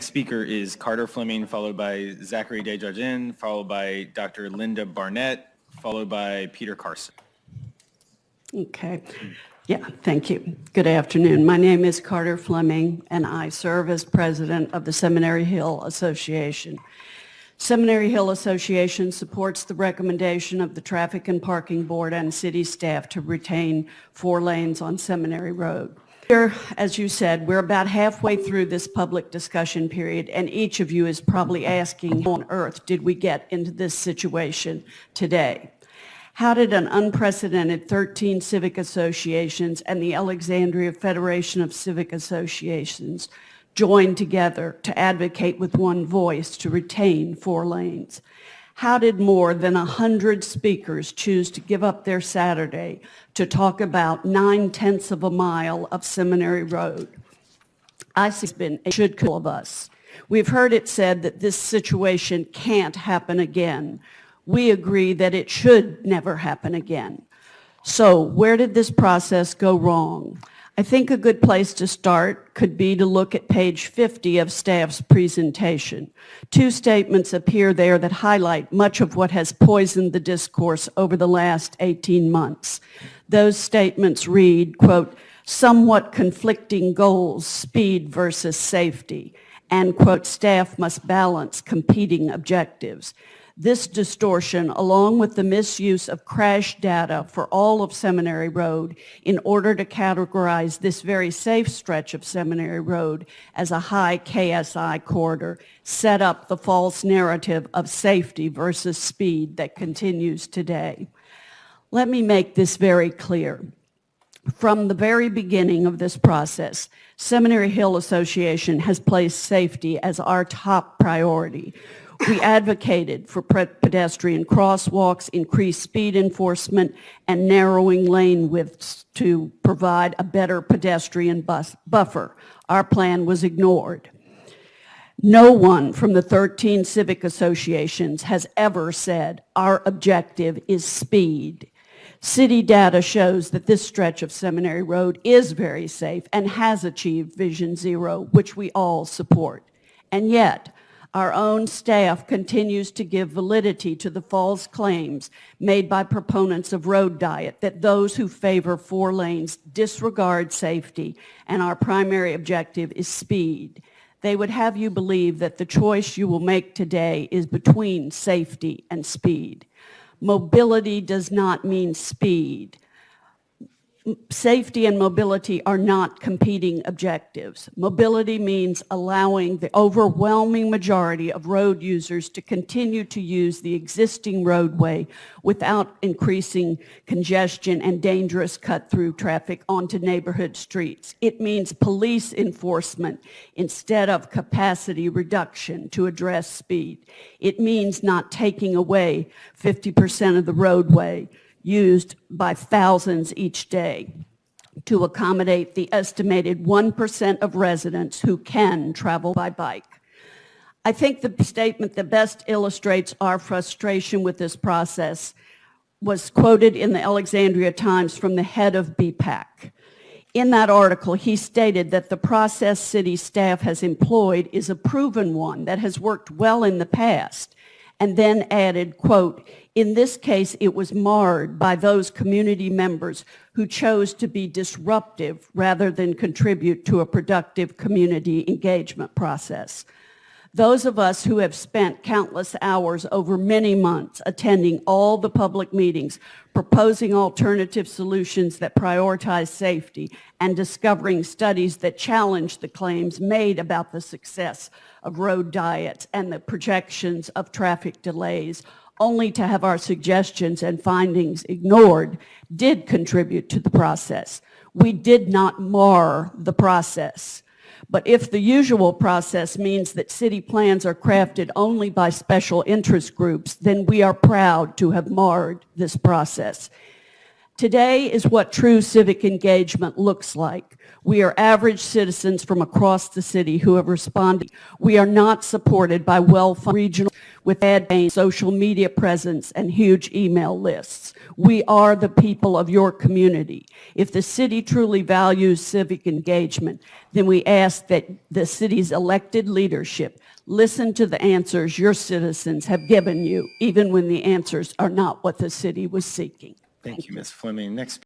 next speaker is Carter Fleming, followed by Zachary Desjardins, followed by Dr. Linda Barnett, followed by Peter Carson. Okay. Yeah, thank you. Good afternoon. My name is Carter Fleming, and I serve as president of the Seminary Hill Association. Seminary Hill Association supports the recommendation of the Traffic and Parking Board and city staff to retain 4 lanes on Seminary Road. Here, as you said, we're about halfway through this public discussion period, and each of you is probably asking, how on earth did we get into this situation today? How did an unprecedented 13 civic associations and the Alexandria Federation of Civic Associations join together to advocate with one voice to retain 4 lanes? How did more than 100 speakers choose to give up their Saturday to talk about 9/10 of a mile of Seminary Road? I see it's been a should kill of us. We've heard it said that this situation can't happen again. We agree that it should never happen again. So where did this process go wrong? I think a good place to start could be to look at page 50 of staff's presentation. 2 statements appear there that highlight much of what has poisoned the discourse over the last 18 months. Those statements read, quote, somewhat conflicting goals, speed versus safety, and, quote, staff must balance competing objectives. This distortion, along with the misuse of crash data for all of Seminary Road in order to categorize this very safe stretch of Seminary Road as a high KSI corridor, set up the false narrative of safety versus speed that continues today. Let me make this very clear. From the very beginning of this process, Seminary Hill Association has placed safety as our top priority. We advocated for pedestrian crosswalks, increased speed enforcement, and narrowing lane widths to provide a better pedestrian buffer. Our plan was ignored. No one from the 13 civic associations has ever said our objective is speed. City data shows that this stretch of Seminary Road is very safe and has achieved Vision Zero, which we all support. And yet, our own staff continues to give validity to the false claims made by proponents of road diet that those who favor 4 lanes disregard safety and our primary objective is speed. They would have you believe that the choice you will make today is between safety and speed. Mobility does not mean speed. Safety and mobility are not competing objectives. Mobility means allowing the overwhelming majority of road users to continue to use the existing roadway without increasing congestion and dangerous cut-through traffic onto neighborhood streets. It means police enforcement instead of capacity reduction to address speed. It means not taking away 50% of the roadway used by thousands each day to accommodate the estimated 1% of residents who can travel by bike. I think the statement that best illustrates our frustration with this process was quoted in the Alexandria Times from the head of BPAC. In that article, he stated that the process city staff has employed is a proven one that has worked well in the past, and then added, quote, in this case, it was marred by those community members who chose to be disruptive rather than contribute to a productive community engagement process. Those of us who have spent countless hours over many months attending all the public meetings, proposing alternative solutions that prioritize safety, and discovering studies that challenge the claims made about the success of road diets and the projections of traffic delays, only to have our suggestions and findings ignored, did contribute to the process. We did not mar the process. But if the usual process means that city plans are crafted only by special interest groups, then we are proud to have marred this process. Today is what true civic engagement looks like. We are average citizens from across the city who have responded. We are not supported by well-funded regional with ad-based social media presence and huge email lists. We are the people of your community. If the city truly values civic engagement, then we ask that the city's elected leadership listen to the answers your citizens have given you, even when the answers are not what the city was seeking. Thank you, Ms. Fleming. Next